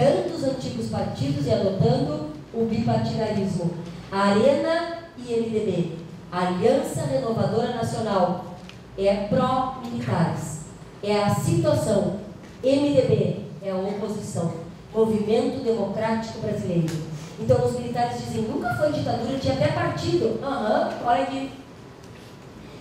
retirando os antigos partidos e adotando o bipartidarismo. Arena e MDB, Aliança Renovadora Nacional, é pró-militares. É a situação. MDB é a oposição. Movimento Democrático Brasileiro. Então os militares dizem, nunca foi ditadura, tinha até partido. Olha aqui.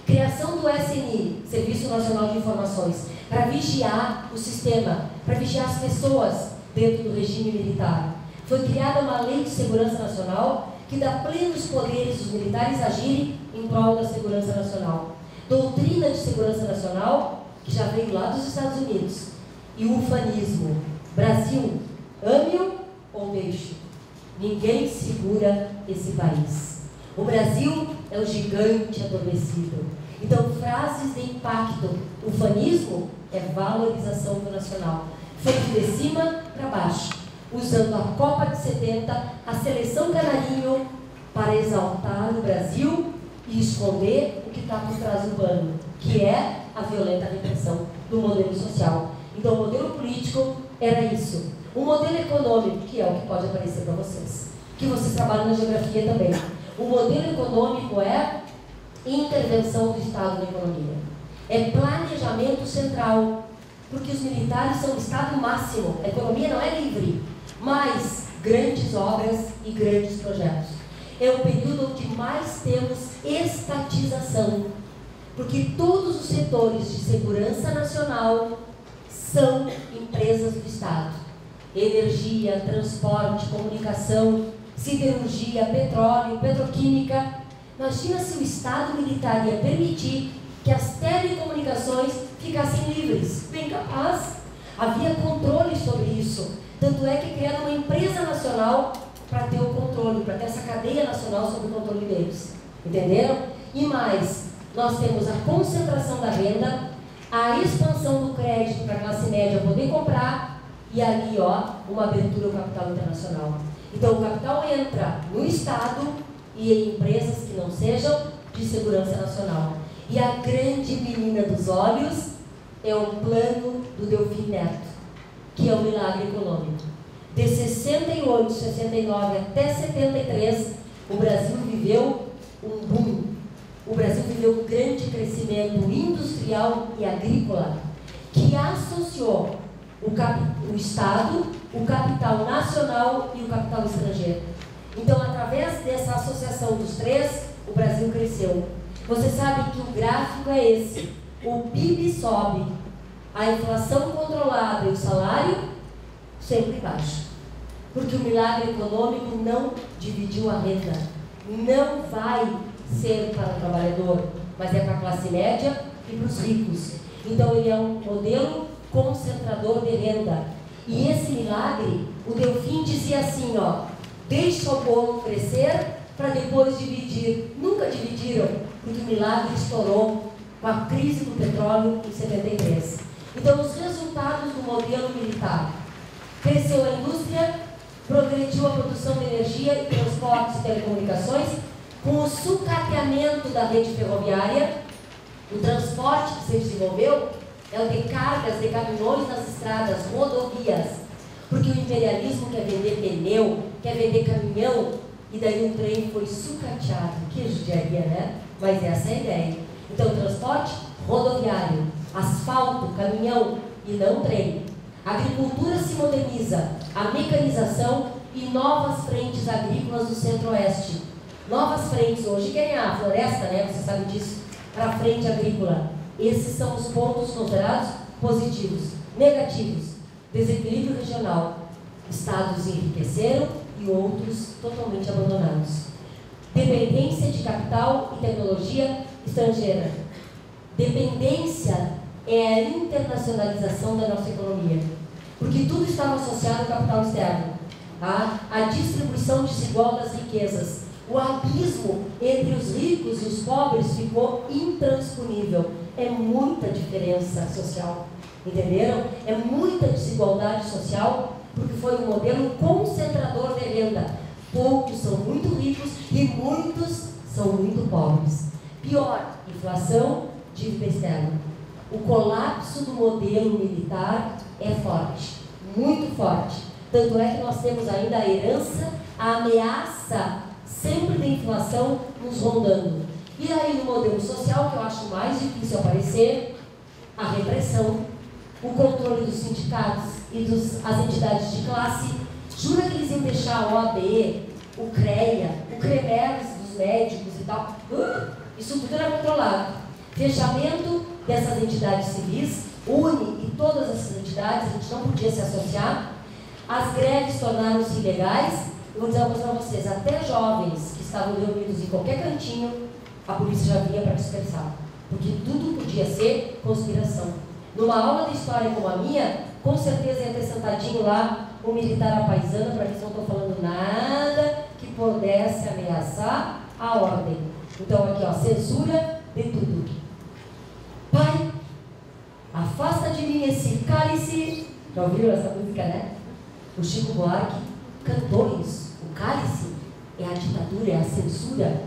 Criação do SNI, Serviço Nacional de Informações, para vigiar o sistema, para vigiar as pessoas dentro do regime militar. Foi criada uma lei de segurança nacional que dá plenos poderes aos militares agirem em prol da segurança nacional. Doutrina de segurança nacional, que já veio lá dos Estados Unidos. E o ufanismo. Brasil, ame-o ou deixe-o. Ninguém segura esse país. O Brasil é o gigante adormecido. Então, frases de impacto. Ufanismo é valorização do nacional. Feito de cima para baixo. Usando a Copa de 70, a Seleção Canarinho, para exaltar o Brasil e esconder o que está por trás do pano, que é a violenta repressão do modelo social. Então, o modelo político era isso. O modelo econômico, que é o que pode aparecer para vocês, que vocês trabalham na geografia também. O modelo econômico é intervenção do Estado na economia. É planejamento central, porque os militares são o Estado máximo. A economia não é livre, mas grandes obras e grandes projetos. É o período onde mais temos estatização, porque todos os setores de segurança nacional são empresas do Estado. Energia, transporte, comunicação, siderurgia, petróleo, petroquímica. Imagina se o Estado militar ia permitir que as telecomunicações ficassem livres. Bem capaz. Havia controle sobre isso. Tanto é que criaram uma empresa nacional para ter o controle, para ter essa cadeia nacional sob o controle deles. Entenderam? E mais, nós temos a concentração da renda, a expansão do crédito para a classe média poder comprar, e ali, uma abertura ao capital internacional. Então, o capital entra no Estado e em empresas que não sejam de segurança nacional. E a grande menina dos olhos é o plano do Delfim Neto, que é o milagre econômico. De 68, 69 até 73, o Brasil viveu um boom. O Brasil viveu um grande crescimento industrial e agrícola, que associou o Estado, o capital nacional e o capital estrangeiro. Então, através dessa associação dos três, o Brasil cresceu. Você sabe que o gráfico é esse. O PIB sobe, a inflação controlada e o salário sempre baixo. Porque o milagre econômico não dividiu a renda. Não vai ser para o trabalhador, mas é para a classe média e para os ricos. Então, ele é um modelo concentrador de renda. E esse milagre, o Delfim dizia assim, deixa o bolo crescer para depois dividir. Nunca dividiram, porque o milagre estourou com a crise do petróleo em 73. Então, os resultados do modelo militar: cresceu a indústria, progrediu a produção de energia e transportes e telecomunicações, com o sucateamento da rede ferroviária. O transporte que se desenvolveu é o de cargas de caminhões nas estradas, rodovias, porque o imperialismo quer vender pneu, quer vender caminhão, e daí o trem foi sucateado. Que judiaria, né? Mas essa é a ideia. Então, transporte rodoviário, asfalto, caminhão e não trem. A agricultura se moderniza, a mecanização e novas frentes agrícolas do centro-oeste. Novas frentes, hoje querem a floresta, né? Você sabe disso, para a frente agrícola. Esses são os pontos considerados positivos. Negativos: desequilíbrio regional. Estados enriqueceram e outros totalmente abandonados. Dependência de capital e tecnologia estrangeira. Dependência é a internacionalização da nossa economia, porque tudo estava associado ao capital externo. A distribuição desigual das riquezas. O abismo entre os ricos e os pobres ficou intransponível. É muita diferença social, entenderam? É muita desigualdade social, porque foi um modelo concentrador de renda. Poucos são muito ricos e muitos são muito pobres. Pior, inflação, dívida externa. O colapso do modelo militar é forte, muito forte. Tanto é que nós temos ainda a herança, a ameaça sempre da inflação nos rondando. E aí no modelo social, que eu acho mais difícil aparecer, a repressão, o controle dos sindicatos e as entidades de classe. Jura que eles iam deixar a OAB, o CREA, o CREMERS dos médicos e tal? Isso tudo era controlado. Fechamento dessas entidades civis, UNE e todas essas entidades, a gente não podia se associar. As greves tornaram-se ilegais. Eu vou dizer uma coisa para vocês, até jovens que estavam reunidos em qualquer cantinho, a polícia já vinha para dispersar, porque tudo podia ser conspiração. Numa aula de história como a minha, com certeza ia ter sentadinho lá um militar apaisando para que não estou falando nada que pudesse ameaçar a ordem. Então aqui, ó, censura de tudo. Pai, afasta de mim esse cálice. Já ouviram essa música, né? O Chico Buarque cantou isso. O cálice é a ditadura, é a censura,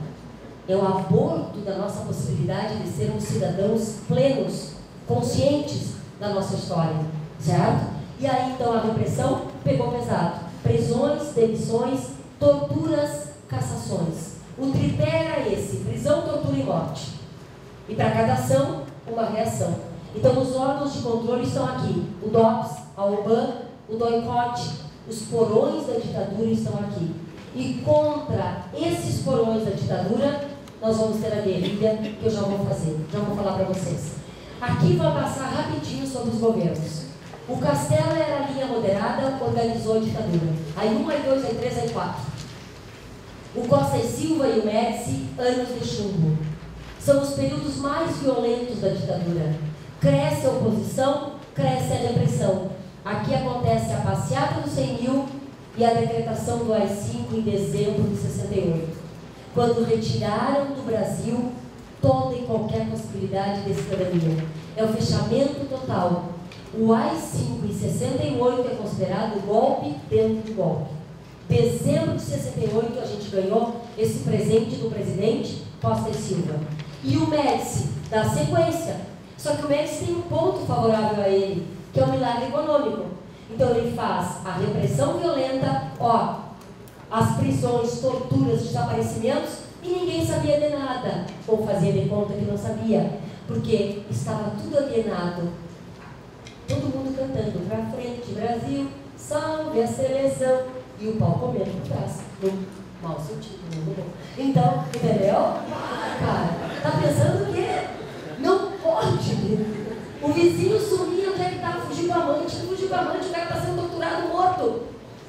é o aborto da nossa possibilidade de sermos cidadãos plenos, conscientes da nossa história, certo? E aí então a repressão pegou pesado. Prisões, demissões, torturas, cassações. O tripé era esse: prisão, tortura e morte. E para cada ação, uma reação. Então os órgãos de controle estão aqui: o DOPS, a OBAN, o DOI-COT, os porões da ditadura estão aqui. E contra esses porões da ditadura, nós vamos ter a guerrilha, que eu já vou falar para vocês. Aqui vai passar rapidinho sobre os governos. O Castelo era a linha moderada, organizou a ditadura. Aí 1, aí 2, aí 3, aí 4. O Costa e Silva e o Médici, anos de chumbo. São os períodos mais violentos da ditadura. Cresce a oposição, cresce a repressão. Aqui acontece a passeata dos 100 mil e a decretação do AI-5 em dezembro de 68. Quando retiraram do Brasil toda e qualquer possibilidade de cidadania. É o fechamento total. O AI-5 em 68 é considerado golpe dentro de golpe. Dezembro de 68 a gente ganhou esse presente do presidente Costa e Silva. E o Médici dá sequência. Só que o Médici tem um ponto favorável a ele, que é o milagre econômico. Então ele faz a repressão violenta, ó, as prisões, torturas, desaparecimentos, e ninguém sabia de nada, ou fazia de conta que não sabia, porque estava tudo alienado. Todo mundo cantando pra frente, Brasil, salve a seleção, e o pau comendo por trás, no mau sentido, no bom. Então, entendeu? Cara, tá pensando o quê? Não pode. O vizinho sumia, onde é que tá? Fugiu com a amante, o cara tá sendo torturado, morto.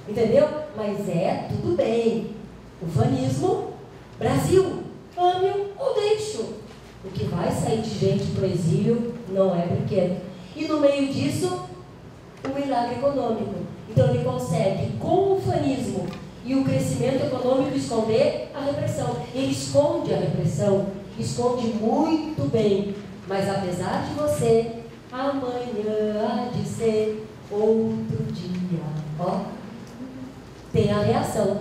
Entendeu? Mas tudo bem. Ufanismo, Brasil, ame-o ou deixo. O que vai sair de gente pro exílio não é brinquedo. E no meio disso, o milagre econômico. Então ele consegue, com o ufanismo e o crescimento econômico, esconder a repressão. Ele esconde a repressão, esconde muito bem. Mas apesar de você, amanhã há de ser outro dia. Ó, tem a reação.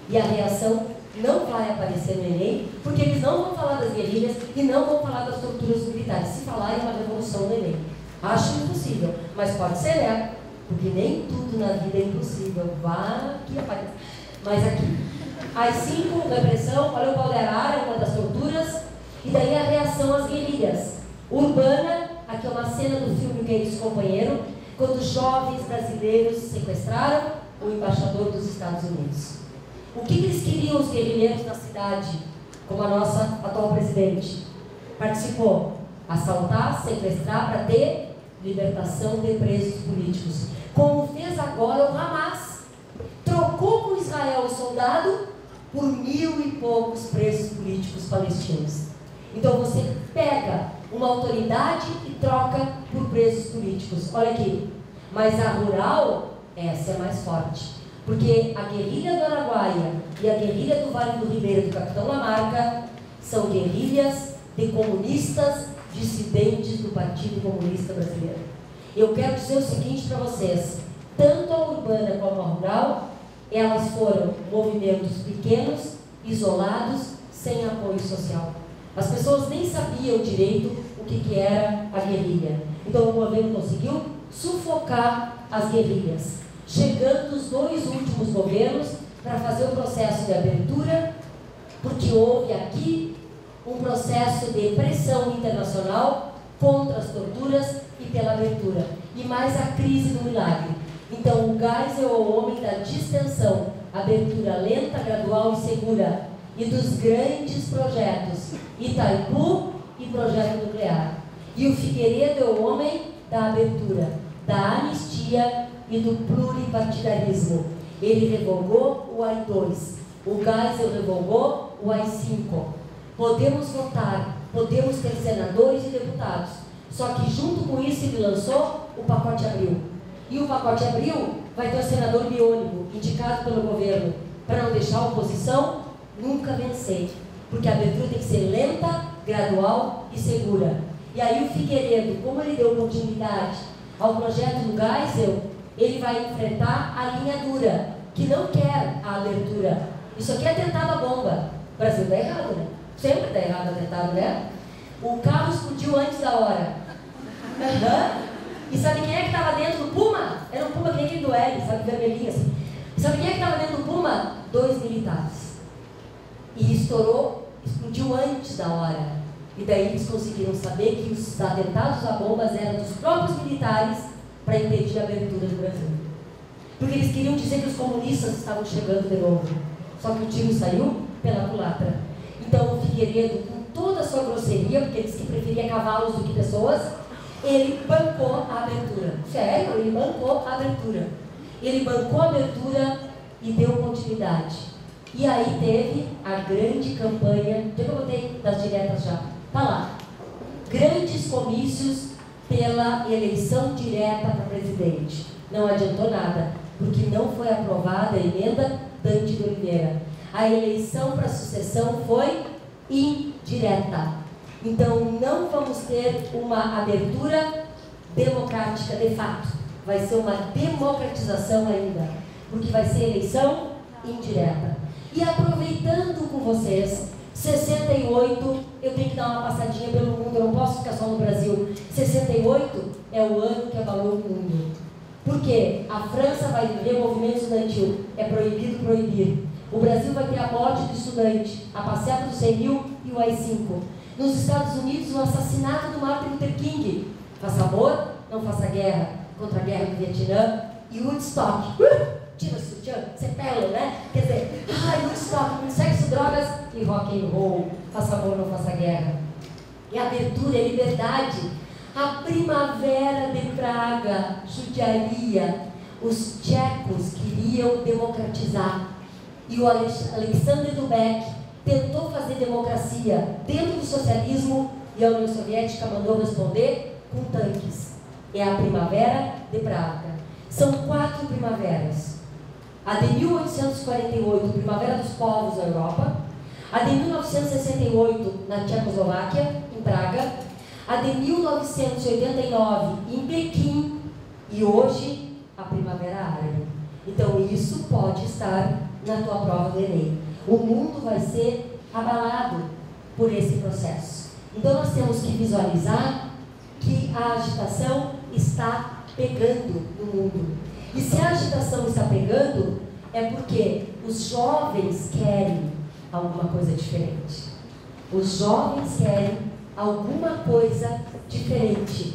E a reação não vai aparecer no Enem, porque eles não vão falar das guerrilhas e não vão falar das torturas militares. Se falar, é uma revolução no Enem. Acho impossível, mas pode ser, né? Porque nem tudo na vida é impossível. Vá que aparece. Mas aqui, AI-5, repressão, olha o pau de arara, uma das torturas, e daí a reação às guerrilhas. Urbana, aqui é uma cena do filme Que é Isso, Companheiro, quando jovens brasileiros sequestraram o embaixador dos Estados Unidos. O que eles queriam, os guerrilheiros na cidade, como a nossa atual presidente? Participou. Assaltar, sequestrar para ter libertação de presos políticos. Como fez agora o Hamas. Trocou com Israel o soldado por 1000 e poucos presos políticos palestinos. Então você pega uma autoridade e troca por presos políticos. Olha aqui. Mas a rural, essa é mais forte. Porque a guerrilha do Araguaia e a guerrilha do Vale do Ribeira do Capitão Lamarca são guerrilhas de comunistas dissidentes do Partido Comunista Brasileiro. Eu quero dizer o seguinte para vocês: tanto a urbana como a rural, elas foram movimentos pequenos, isolados, sem apoio social. As pessoas nem sabiam direito o que era a guerrilha. Então o governo conseguiu sufocar as guerrilhas. chegando os 2 últimos governos para fazer o processo de abertura, porque houve aqui um processo de pressão internacional contra as torturas e pela abertura, e mais a crise do milagre. Então o Geisel é o homem da distensão, abertura lenta, gradual e segura, e dos grandes projetos, Itaipu e projeto nuclear. E o Figueiredo é o homem da abertura, da anistia e do pluripartidarismo. Ele revogou o AI-2, o Geisel revogou o AI-5. Podemos votar, podemos ter senadores e deputados, só que junto com isso ele lançou o pacote Abril. E o pacote Abril vai ter o senador biônico, indicado pelo governo, para não deixar a oposição nunca vencer. Porque a abertura tem que ser lenta, gradual e segura. E aí o Figueiredo, como ele deu continuidade ao projeto do Geisel, ele vai enfrentar a linha dura, que não quer a abertura. Isso aqui é atentado à bomba. O Brasil está errado, né? Sempre está errado o atentado, né? O carro explodiu antes da hora. E sabe quem é que estava dentro do Puma? Era um Puma que nem aquele do L, sabe, vermelhinho assim. E sabe quem é que estava dentro do Puma? 2 militares. E explodiu antes da hora. E daí eles conseguiram saber que os atentados a bombas eram dos próprios militares para impedir a abertura do Brasil. Porque eles queriam dizer que os comunistas estavam chegando de novo. Só que o tiro saiu pela culatra. Então o Figueiredo, com toda a sua grosseria, porque ele disse que preferia cavalos do que pessoas, ele bancou a abertura. Sério, ele bancou a abertura. Ele bancou a abertura e deu continuidade. E aí teve a grande campanha, onde eu botei das diretas já? Tá lá. Grandes comícios pela eleição direta para presidente. Não adiantou nada, porque não foi aprovada a emenda Dante de Oliveira. A eleição para sucessão foi indireta. Então não vamos ter uma abertura democrática de fato. Vai ser uma democratização ainda, porque vai ser eleição indireta. E aproveitando com vocês, 68, eu tenho que dar uma passadinha pelo mundo, eu não posso ficar só no Brasil. 68 é o ano que abalou o mundo. Por quê? A França vai viver o movimento estudantil, é proibido proibir. O Brasil vai ter a morte do estudante, a passeata dos 100 mil e o AI-5. Nos Estados Unidos, o assassinato do Martin Luther King. Faça amor, não faça guerra, contra a guerra do Vietnã. E Woodstock. Tira o sutiã, sepela, né? Quer dizer, Woodstock, com sexo, drogas e rock and roll. Faça amor, não faça guerra. E abertura, liberdade. A primavera de Praga, judiaria. Os tchecos queriam democratizar. E o Alexander Dubček tentou fazer democracia dentro do socialismo e a União Soviética mandou responder com tanques. É a primavera de Praga. São 4 primaveras. A de 1848, Primavera dos Povos na Europa. A de 1968, na Tchecoslováquia, em Praga. A de 1989, em Pequim. E hoje, a Primavera Árabe. Então, isso pode estar na tua prova do Enem. O mundo vai ser abalado por esse processo. Então, nós temos que visualizar que a agitação está pegando no mundo. E se a agitação está pegando, é porque os jovens querem alguma coisa diferente. Os jovens querem alguma coisa diferente.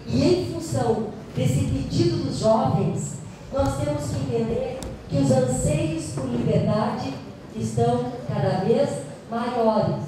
E em função desse pedido dos jovens, nós temos que entender que os anseios por liberdade estão cada vez maiores.